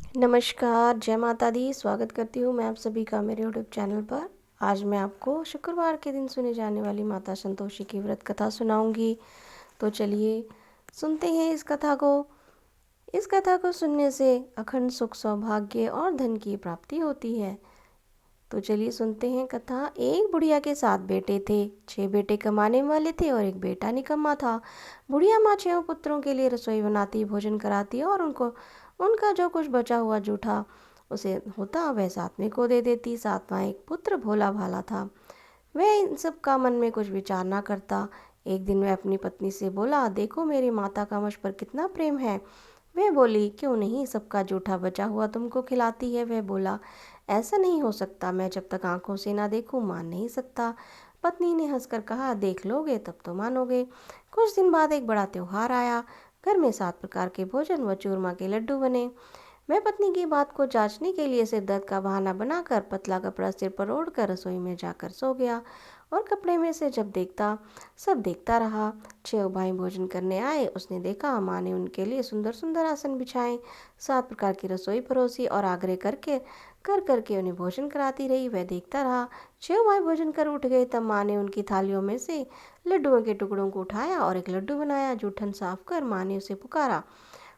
नमस्कार, जय माता दी। स्वागत करती हूँ मैं आप सभी का मेरे यूट्यूब चैनल पर। आज मैं आपको शुक्रवार के दिन सुनी जाने वाली माता संतोषी की व्रत कथा सुनाऊंगी। तो चलिए सुनते हैं इस कथा को। इस कथा को सुनने से अखंड सुख, सौभाग्य और धन की प्राप्ति होती है। तो चलिए सुनते हैं कथा। एक बुढ़िया के 7 बेटे थे। 6 बेटे कमाने वाले थे और एक बेटा निकम्मा था। बुढ़िया माँ 6 पुत्रों के लिए रसोई बनाती, भोजन कराती और उनका जो कुछ बचा हुआ जूठा उसे होता वह सातवें को दे देती। सातवां एक पुत्र भोला भाला था। वह इन सब का मन में कुछ विचार ना करता। एक दिन वह अपनी पत्नी से बोला, देखो मेरी माता का मुझ पर कितना प्रेम है। वह बोली, क्यों नहीं, सबका जूठा बचा हुआ तुमको खिलाती है। वह बोला, ऐसा नहीं हो सकता, मैं जब तक आंखों से ना देखूं मान नहीं सकता। पत्नी ने हंसकर कहा, देख लोगे तब तो मानोगे। कुछ दिन बाद एक बड़ा त्योहार आया। घर में 7 प्रकार के भोजन व चूरमा के लड्डू बने। मैं पत्नी की बात को जांचने के लिए सिर दर्द का बहाना बनाकर पतला कपड़ा सिर पर ओढ़कर रसोई में जाकर सो गया और कपड़े में से जब देखता सब देखता रहा। 6 भाई भोजन करने आए। उसने देखा माँ ने उनके लिए सुंदर सुंदर आसन बिछाए, 7 प्रकार की रसोई परोसी और आग्रह कर करके उन्हें भोजन कराती रही। वह देखता रहा। 6 भाई भोजन कर उठ गए। तब माँ ने उनकी थालियों में से लड्डुओं के टुकड़ों को उठाया और एक लड्डू बनाया। जूठन साफ कर माँ ने उसे पुकारा,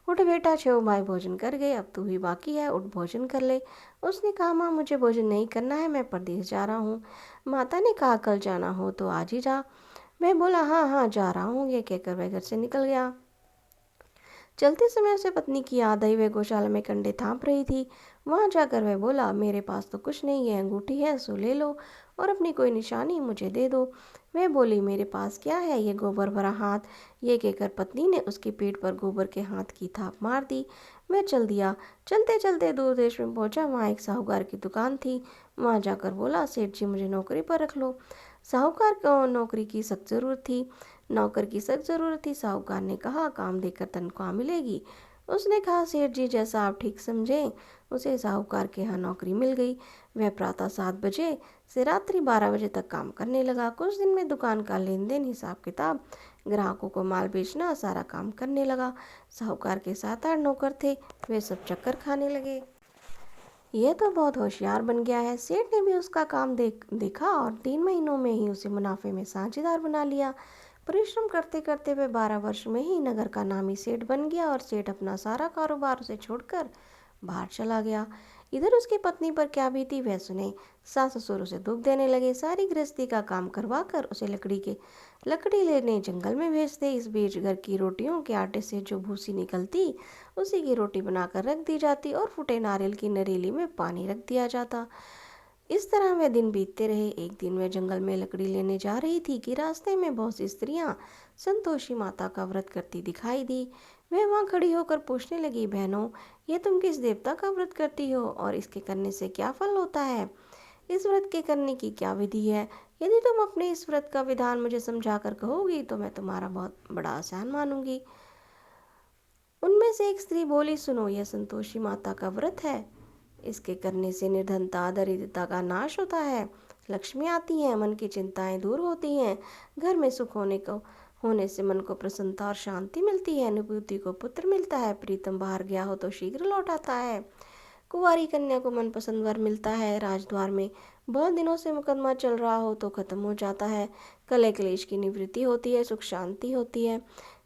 उठ बेटा, 6 भाई भोजन कर गए, अब तू ही बाकी है, उठ भोजन कर ले। उसने कहा, माँ मुझे भोजन नहीं करना है, मैं परदेश जा रहा हूँ। माता ने कहा, कल जाना हो तो आज ही जा। मैं बोला, हाँ हाँ जा रहा हूँ। ये कहकर वह घर से निकल गया। चलते समय उसे पत्नी की याद आई। वह गौशाला में कंडे थाप रही थी। वहां जाकर वह बोला, मेरे पास तो कुछ नहीं है, अंगूठी है सो ले लो और अपनी कोई निशानी मुझे दे दो। वह बोली, मेरे पास क्या है, ये गोबर भरा हाथ। ये कहकर पत्नी ने उसकी पीठ पर गोबर के हाथ की थाप मार दी। वह चल दिया। चलते चलते दूर देश में पहुंचा। वहाँ एक साहूकार की दुकान थी। वहां जाकर बोला, सेठ जी मुझे नौकरी पर रख लो। साहूकार को नौकरी की सख्त जरूरत थी। नौकर की सख्त जरूरत थी। साहूकार ने कहा, काम देकर तनख्वाह मिलेगी। उसने कहा, सेठ जी जैसा आप ठीक समझें। उसे साहूकार के यहाँ नौकरी मिल गई। वह प्रातः 7 बजे से रात्रि 12 बजे तक काम करने लगा। कुछ दिन में दुकान का लेन देन, हिसाब किताब, ग्राहकों को माल बेचना, सारा काम करने लगा। साहूकार के 7-8 नौकर थे। वे सब चक्कर खाने लगे। यह तो बहुत होशियार बन गया है। सेठ ने भी उसका काम देखा और 3 महीनों में ही उसे मुनाफे में साझेदार बना लिया। परिश्रम करते करते वह 12 वर्ष में ही नगर का नामी सेठ बन गया और सेठ अपना सारा कारोबार उसे छोड़कर बाहर चला गया। इधर उसकी पत्नी पर क्या बीती वह सुने। सास ससुर उसे दुख देने लगे। सारी गृहस्थी का काम करवा कर उसे लकड़ी लेने जंगल में भेजते। इस बीच घर की रोटियों के आटे से जो भूसी निकलती उसी की रोटी बनाकर रख दी जाती और फूटे नारियल की नरीली में पानी रख दिया जाता। इस तरह वह दिन बीतते रहे। एक दिन वह जंगल में लकड़ी लेने जा रही थी कि रास्ते में बहुत सी स्त्रियां संतोषी माता का व्रत करती दिखाई दी। वह वहां खड़ी होकर पूछने लगी, बहनों, ये तुम किस देवता का व्रत करती हो और इसके करने से क्या फल होता है? इस व्रत के करने की क्या विधि है? यदि तुम अपने इस व्रत का विधान मुझे समझा कर कहोगी तो मैं तुम्हारा बहुत बड़ा आसान मानूंगी। उनमें से एक स्त्री बोली, सुनो, यह संतोषी माता का व्रत है। इसके करने से निर्धनता, दरिद्रता का नाश होता है, लक्ष्मी आती है, मन की चिंताएं दूर होती हैं, घर में सुख होने से मन को प्रसन्नता और शांति मिलती है, अनुभूति को पुत्र मिलता है, प्रीतम बाहर गया हो तो शीघ्र लौट आता है, कुंवारी कन्या को मनपसंद वर मिलता है, राजद्वार में बहुत दिनों से मुकदमा चल रहा हो तो खत्म हो जाता है, कलह क्लेश की निवृत्ति होती है, सुख शांति होती है,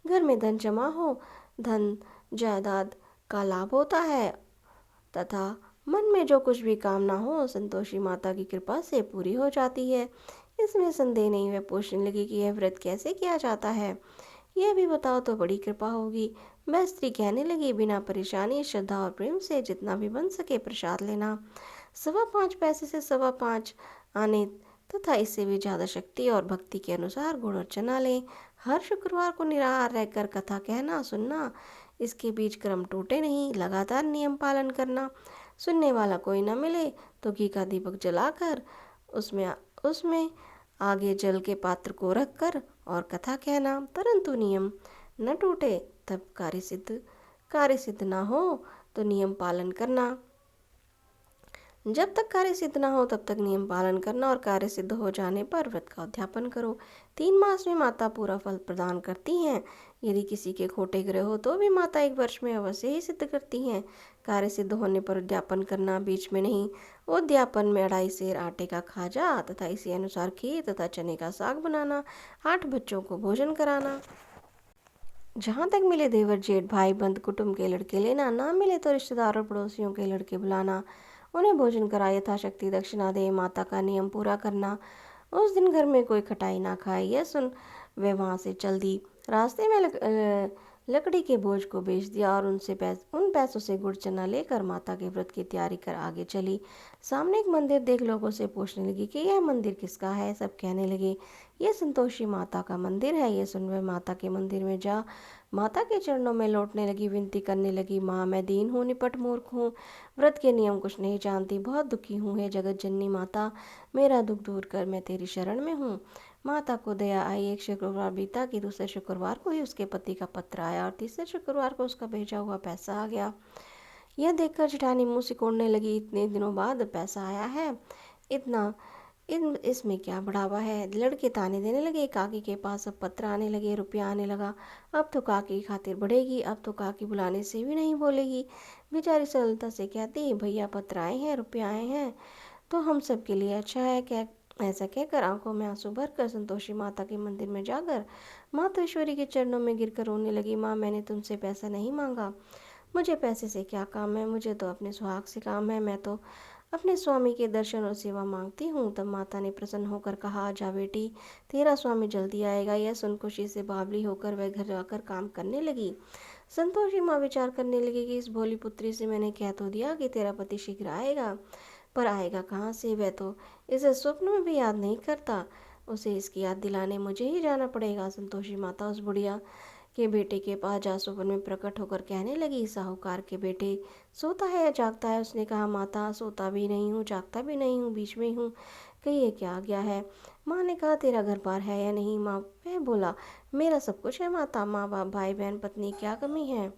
घर में धन जमा हो, धन जायदाद का लाभ होता है तथा मन में जो कुछ भी कामना हो संतोषी माता की कृपा से पूरी हो जाती है। इसमें संदेह नहीं। वह पूछने लगी कि यह व्रत कैसे किया जाता है, यह भी बताओ तो बड़ी कृपा होगी। वह स्त्री कहने लगी, बिना परेशानी, श्रद्धा और प्रेम से जितना भी बन सके प्रसाद लेना। 5.25 पैसे से 5.25 आने तथा इससे भी ज़्यादा शक्ति और भक्ति के अनुसार गुड़ और चना लें। हर शुक्रवार को निराहार रहकर कथा कहना सुनना। इसके बीच क्रम टूटे नहीं। लगातार नियम पालन करना। सुनने वाला कोई न मिले तो घी का दीपक जलाकर उसमें उसमें आगे जल के पात्र को रखकर और कथा कहना। परंतु नियम न टूटे तब कार्य सिद्ध न हो तो नियम पालन करना। जब तक कार्य सिद्ध ना हो तब तक नियम पालन करना और कार्य सिद्ध हो जाने पर व्रत का उद्यापन करो। 3 मास में माता पूरा फल प्रदान करती हैं। यदि किसी के खोटे ग्रह हो तो भी माता 1 वर्ष में अवश्य ही सिद्ध करती हैं। कार्य सिद्ध होने पर उद्यापन करना, बीच में नहीं। उद्यापन में 2.5 सेर आटे का खाजा तथा इसी अनुसार खीर तथा चने का साग बनाना, 8 बच्चों को भोजन कराना। जहाँ तक मिले देवर जेठ भाई बंद कुटुंब के लड़के लेना, ना मिले तो रिश्तेदार और पड़ोसियों के लड़के बुलाना, उन्हें भोजन करा यथाशक्ति दक्षिणा दे, माता का नियम पूरा करना। उस दिन घर में कोई खटाई ना खाए। यह सुन वह वहाँ से चल दी। रास्ते में लकड़ी के बोझ को बेच दिया और उन पैसों से गुड़ चना लेकर माता के व्रत की तैयारी कर आगे चली। सामने एक मंदिर देख लोगों से पूछने लगी कि यह मंदिर किसका है। सब कहने लगे यह संतोषी माता का मंदिर है। ये सुन वह माता के मंदिर में जा माता के चरणों में लौटने लगी, विनती करने लगी, माँ मैं दीन हूँ, निपट मूर्ख हूँ, व्रत के नियम कुछ नहीं जानती, बहुत दुखी हूँ। हे जगत जननी माता, मेरा दुख दूर कर, मैं तेरी शरण में हूँ। माता को दया आई। एक शुक्रवार बीता कि दूसरे शुक्रवार को ही उसके पति का पत्र आया और तीसरे शुक्रवार को उसका भेजा हुआ पैसा आ गया। यह देखकर जेठानी मुंह सिकोड़ने लगी, इतने दिनों बाद पैसा आया है, इतना इसमें क्या बढ़ावा है। लड़के ताने देने लगे। काकी के पास अब पत्र आने लगे, रुपया आने लगा। अब तो काकी की खातिर बढ़ेगी, अब तो काकी बुलाने से भी नहीं बोलेगी। बेचारी सरलता से कहती, भैया पत्र आए हैं, रुपया आए हैं तो हम सब के लिए अच्छा है। क्या ऐसा कहकर आंखों में आंसू भरकर संतोषी माता के मंदिर में जाकर मातेश्वरी के चरणों में गिरकर रोने लगी। माँ मैंने तुमसे पैसा नहीं मांगा, मुझे पैसे से क्या काम है, मुझे तो अपने सुहाग से काम है, मैं तो अपने स्वामी के दर्शन और सेवा मांगती हूँ। तब माता ने प्रसन्न होकर कहा, जा बेटी, तेरा स्वामी जल्दी आएगा। यह सुन खुशी से बावली होकर वह घर जाकर काम करने लगी। संतोषी माँ विचार करने लगी कि इस भोली पुत्री से मैंने कह तो दिया कि तेरा पति शीघ्र आएगा, पर आएगा कहाँ से, वह तो इसे स्वप्न में भी याद नहीं करता। उसे इसकी याद दिलाने मुझे ही जाना पड़ेगा। संतोषी माता उस बुढ़िया के बेटे के पास जा स्वप्न में प्रकट होकर कहने लगी, साहूकार के बेटे सोता है या जागता है। उसने कहा, माता सोता भी नहीं हूँ, जागता भी नहीं हूँ, बीच में हूँ, कहिए क्या आ गया है। माँ ने कहा, तेरा घर बार है या नहीं। माँ वह बोला, मेरा सब कुछ है माता, माँ बाप भाई बहन पत्नी, क्या कमी है।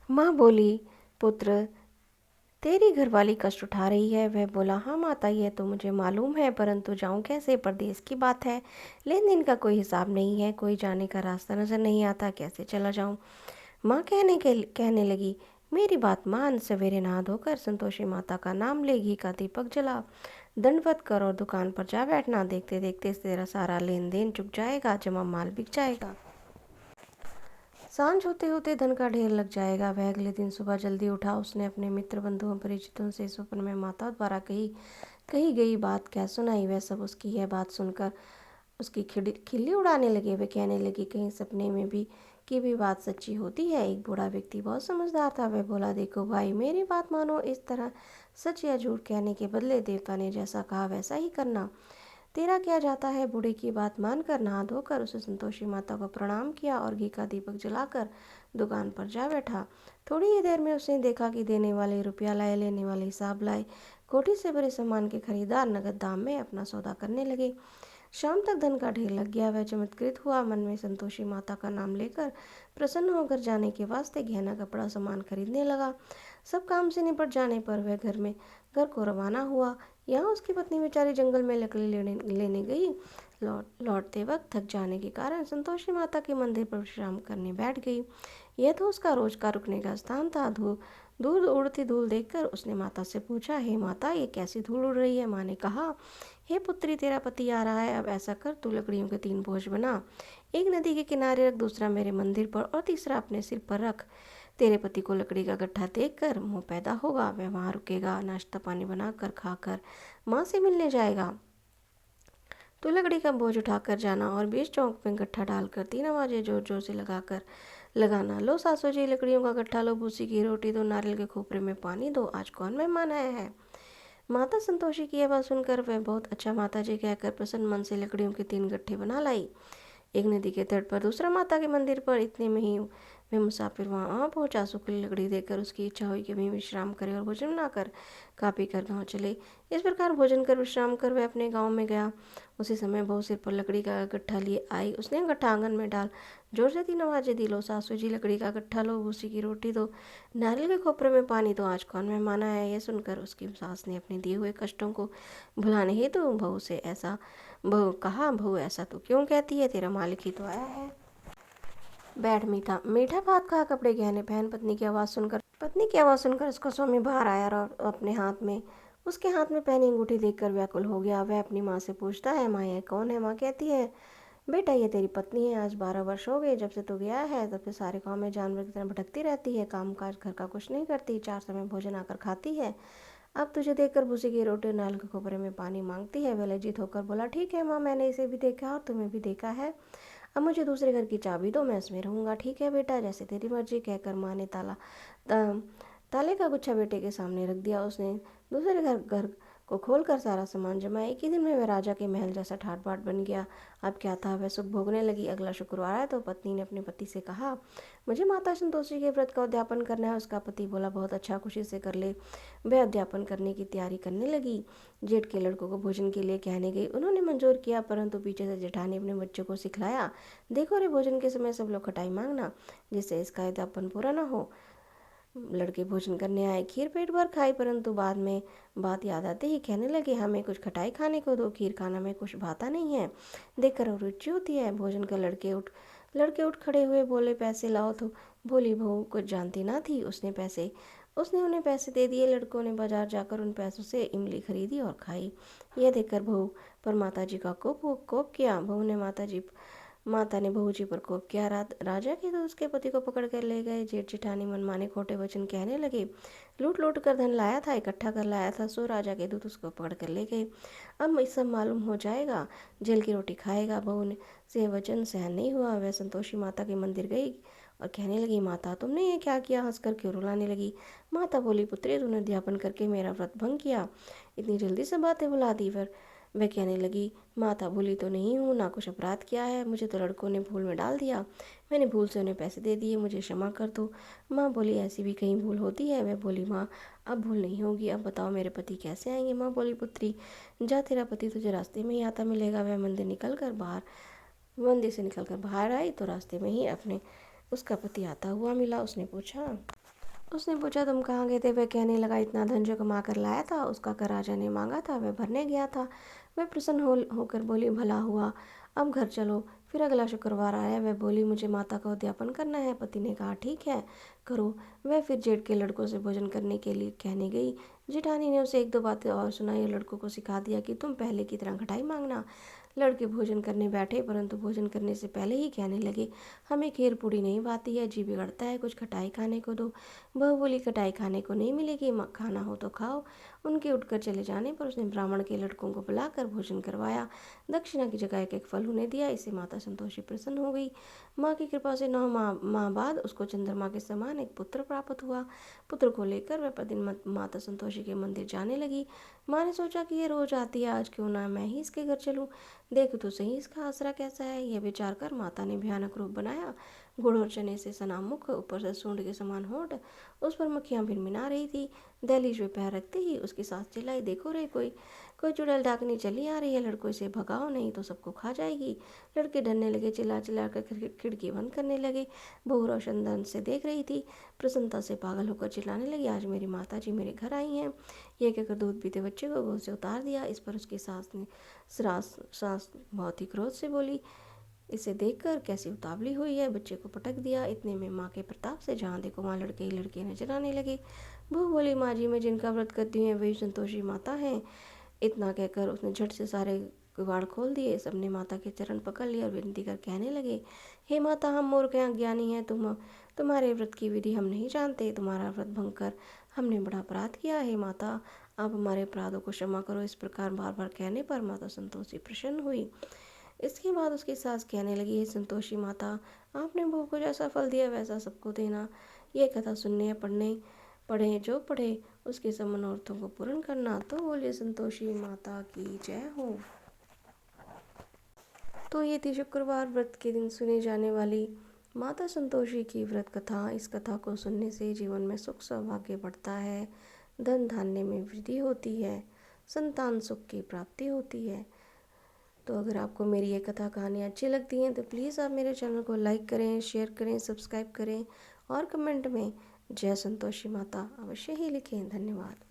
माँ बोली, पुत्र तेरी घरवाली कष्ट उठा रही है। वह बोला, हाँ माता यह तो मुझे मालूम है, परंतु जाऊं कैसे, परदेश की बात है, लेन देन का कोई हिसाब नहीं है, कोई जाने का रास्ता नजर नहीं आता, कैसे चला जाऊं। माँ कहने लगी, मेरी बात मान, सवेरे नहा धोकर संतोषी माता का नाम ले, घी का दीपक जला, दंडवत कर और दुकान पर जा बैठना। देखते देखते तेरा सारा लेन देन चुक जाएगा, जमा माल बिक जाएगा, सांझ होते होते धन का ढेर लग जाएगा। वह अगले दिन सुबह जल्दी उठा। उसने अपने मित्र बंधुओं परिचितों से स्वप्न में माता द्वारा कही गई बात कह सुनाई। वह सब उसकी यह बात सुनकर उसकी खिल्ली उड़ाने लगे। वे कहने लगे, कहीं सपने में भी की भी बात सच्ची होती है। एक बूढ़ा व्यक्ति बहुत समझदार था। वह बोला, देखो भाई, मेरी बात मानो, इस तरह सच या झूठ कहने के बदले देवता ने जैसा कहा वैसा ही करना। तेरा क्या जाता है। बूढ़े की बात मानकर नहा धोकर उसे संतोषी माता को प्रणाम किया और घी का दीपक जलाकर दुकान पर जा बैठा। थोड़ी ही देर में उसने देखा कि देने वाले रुपया लाए, लेने वाले हिसाब लाए। कोठी से भरे सामान के खरीदार नगद दाम में अपना सौदा करने लगे। शाम तक धन का ढेर लग गया। वह चमत्कृत हुआ। मन में संतोषी माता का नाम लेकर प्रसन्न होकर जाने के वास्ते गहना कपड़ा सामान खरीदने लगा। सब काम से निपट जाने पर वह घर को रवाना हुआ। यहाँ उसकी पत्नी बेचारी जंगल में लकड़ी लेने गई। लौटते वक्त थक जाने के कारण संतोषी माता के मंदिर पर विश्राम करने बैठ गई। यह तो उसका रोज का रुकने का स्थान था। दूर उड़ती धूल देखकर उसने माता से पूछा, हे माता, ये कैसी धूल उड़ रही है। माँ ने कहा, हे पुत्री, तेरा पति आ रहा है। अब ऐसा कर, तू लकड़ियों के 3 बोझ बना, एक नदी के किनारे रख, दूसरा मेरे मंदिर पर और तीसरा अपने सिर पर रख। तेरे पति को लकड़ी का गट्ठा देखकर मोह पैदा होगा, वह वहाँ रुकेगा, नाश्ता पानी बनाकर खाकर माँ से मिलने जाएगा। तो लकड़ी का बोझ उठाकर जाना और बीच चौक में गट्ठा डालकर 3 आवाजें जोर जोर से लगाना, लो सासू जी, लकड़ियों का गट्ठा लो, भूसी की रोटी दो, नारियल के खोपरे में पानी दो, आज कौन मेहमान आया है। माता संतोषी की यह बात सुनकर वह बहुत अच्छा माता जी कहकर प्रसन्न मन से लकड़ियों के 3 गट्ठे बना लाई। एक नदी के तट पर, दूसरा माता के मंदिर पर। इतने में ही वह मुसाफिर वहाँ पहुंचा। सूखी लकड़ी देखकर उसकी इच्छा हुई कि वहीं विश्राम करे और भोजन बनाकर खा पी कर गाँव चले। इस प्रकार भोजन कर विश्राम कर वह अपने गाँव में गया। उसी समय बहू सिर पर लकड़ी का गट्ठा लिए आई। उसने गट्ठा आंगन में डाल जोर से 3 आवाजें दी, लो सासू जी, लकड़ी का गट्ठा लो, भूसी की रोटी दो, नारियल के खोपरे में पानी दो, आज कौन मेहमान आया है। यह सुनकर उसकी सास ने अपने दिए हुए कष्टों को भुलाने हेतु बहू ऐसा तो क्यों कहती है, तेरा मालिक ही तो आया है। बैठ मीठा मीठा भात खा कपड़े गहने पहन। पत्नी की आवाज़ सुनकर उसका स्वामी बाहर आया और अपने हाथ में उसके हाथ में पहनी अंगूठी देखकर व्याकुल हो गया। वह अपनी माँ से पूछता है, माँ यह कौन है? माँ कहती है, बेटा ये तेरी पत्नी है। आज 12 वर्ष हो गए जब से तू गया है, तब से सारे गाँव में जानवर की तरह भटकती रहती है, काम काज घर का कुछ नहीं करती, 4 समय भोजन आकर खाती है। अब तुझे देखकर भूसी की रोटी नाल के खोपरे में पानी मांगती है। वह लज्जित होकर बोला, ठीक है माँ, मैंने इसे भी देखा और तुम्हें भी देखा है। अब मुझे दूसरे घर की चाबी दो, मैं इसमें रहूँगा। ठीक है बेटा, जैसे तेरी मर्जी, कहकर माँ ने ताले का गुच्छा बेटे के सामने रख दिया। उसने दूसरे घर को खोलकर सारा सामान जमा। एक ही दिन में वह राजा के महल जैसा ठाट बाट बन गया। अब क्या था, वह सुख भोगने लगी। अगला शुक्रवार है तो पत्नी ने अपने पति से कहा, मुझे माता संतोषी के व्रत का उद्यापन करना है। उसका पति बोला, बहुत अच्छा, खुशी से कर ले। वह उद्यापन करने की तैयारी करने लगी। जेठ के लड़कों को भोजन के लिए कहने गई। उन्होंने मंजूर किया, परंतु पीछे से जेठानी अपने बच्चों को सिखलाया, देखो रे, भोजन के समय सब लोग खटाई मांगना, जिससे इसका उद्यापन पूरा ना हो। लड़के भोजन करने आए, खीर पेट भर खाई, परंतु बाद में बात याद आते ही कहने लगे, हमें कुछ खटाई खाने को दो, खीर खाना में कुछ भाता नहीं है। देखकर रुचि होती है। भोजन कर लड़के उठ खड़े हुए, बोले, पैसे लाओ। तो बोली बहू कुछ जानती ना थी, उसने उन्हें पैसे दे दिए। लड़कों ने बाजार जाकर उन पैसों से इमली खरीदी और खाई। यह देखकर बहू पर माता जी का कोप किया। माता ने बहू जी पर कोप किया। राजा के दूत उसके पति को पकड़ कर ले गए। जेठ जेठानी मनमाने खोटे वचन कहने लगे। लूट लूट कर धन लाया था, इकट्ठा कर लाया था, सो राजा के दूत उसको पकड़ कर ले गए। अब ये सब मालूम हो जाएगा, जेल की रोटी खाएगा। बहू ने से वचन सहन नहीं हुआ। वह संतोषी माता के मंदिर गई और कहने लगी, माता तुमने ये क्या किया? हंसकर क्यों रुलाने लगी? माता बोली, पुत्री तूने अध्यापन करके मेरा व्रत भंग किया, इतनी जल्दी से बातें भुला दी। वह कहने लगी, माता भूली तो नहीं हूँ, ना कुछ अपराध किया है, मुझे तो लड़कों ने भूल में डाल दिया, मैंने भूल से उन्हें पैसे दे दिए, मुझे क्षमा कर दो। माँ बोली, ऐसी भी कहीं भूल होती है? वह बोली, माँ अब भूल नहीं होगी। अब बताओ मेरे पति कैसे आएंगे? माँ बोली, पुत्री जा, तेरा पति तुझे रास्ते में ही आता मिलेगा। वह मंदिर से निकलकर बाहर आई तो रास्ते में ही अपने उसका पति आता हुआ मिला। उसने पूछा तुम कहाँ गए थे? वह कहने लगा, इतना धन जो कमा कर लाया था उसका कर राजा ने मांगा था, वह भरने गया था। वह प्रसन्न होकर बोली, भला हुआ, अब घर चलो। फिर अगला शुक्रवार आया। वह बोली, मुझे माता का उद्यापन करना है। पति ने कहा, ठीक है करो। वह फिर जेठ के लड़कों से भोजन करने के लिए कहने गई। जेठानी ने उसे 1-2 बातें और सुनाई। लड़कों को सिखा दिया कि तुम पहले की तरह खटाई मांगना। लड़के भोजन करने बैठे, परंतु भोजन करने से पहले ही कहने लगे, हमें खीर पूड़ी नहीं भाती है, जी बिगड़ता है, कुछ खटाई खाने को दो। बहू बोली, खटाई खाने को नहीं मिलेगी, खाना हो तो खाओ। उनके उठकर चले जाने पर उसने ब्राह्मण के लड़कों को बुलाकर भोजन करवाया। दक्षिणा की जगह एक फल उन्हें दिया। इससे माता संतोषी प्रसन्न हो गई। माँ की कृपा से 9 माह बाद उसको चंद्रमा के समान एक पुत्र प्राप्त हुआ। पुत्र को लेकर वह प्रतिदिन माता संतोषी के मंदिर जाने लगी। माँ ने सोचा कि ये रोज आती है, आज क्यों ना मैं ही इसके घर चलूं, देख तो सही इसका आसरा कैसा है। यह विचार कर माता ने भयानक रूप बनाया। गुड़ और चने से सना मुख, ऊपर से सूंड के समान होंठ, उस पर मक्खियाँ भिनभिना रही थी। दहलीज पे पैर रखते ही उसकी सास चिल्लाई, देखो रे, कोई कोई चुड़ैल डाकनी चली आ रही है, लड़कों इसे भगाओ नहीं तो सबको खा जाएगी। लड़के डरने लगे, चिल्ला चिल्ला कर खिड़की बंद करने लगे। बहू रोशनदान से देख रही थी, प्रसन्नता से पागल होकर चिल्लाने लगी, आज मेरी माता जी मेरे घर आई हैं। यह कहकर दूध पीते बच्चे को गोद से उतार दिया। इस पर उसकी सास बहुत ही क्रोध से बोली, इसे देखकर कैसी उतावली हुई है, बच्चे को पटक दिया। इतने में माँ के प्रताप से जहाँ देखो वहाँ लड़के ही लड़के नजर आने लगे। बहू बोली, माँ जी, मैं जिनका व्रत करती हूँ वही संतोषी माता हैं। इतना कहकर उसने झट से सारे किवाड़ खोल दिए। सबने माता के चरण पकड़ लिए और विनती कर कहने लगे, हे माता, हम मूर्ख हैं, अज्ञानी हैं, तुम्हारे व्रत की विधि हम नहीं जानते, तुम्हारा व्रत भंग कर हमने बड़ा अपराध किया। हे माता, आप हमारे अपराधों को क्षमा करो। इस प्रकार बार बार कहने पर माता संतोषी प्रसन्न हुई। इसके बाद उसकी सास कहने लगी, हे संतोषी माता, आपने बहू को जैसा फल दिया वैसा सबको देना। ये कथा सुनने या जो पढ़े उसके सब मनोरथों को पूर्ण करना। तो बोलिए संतोषी माता की जय हो। तो ये थी शुक्रवार व्रत के दिन सुनी जाने वाली माता संतोषी की व्रत कथा। इस कथा को सुनने से जीवन में सुख सौभाग्य बढ़ता है, धन धान्य में वृद्धि होती है, संतान सुख की प्राप्ति होती है। तो अगर आपको मेरी ये कथा कहानी अच्छी लगती हैं तो प्लीज़ आप मेरे चैनल को लाइक करें, शेयर करें, सब्सक्राइब करें और कमेंट में जय संतोषी माता अवश्य ही लिखें। धन्यवाद।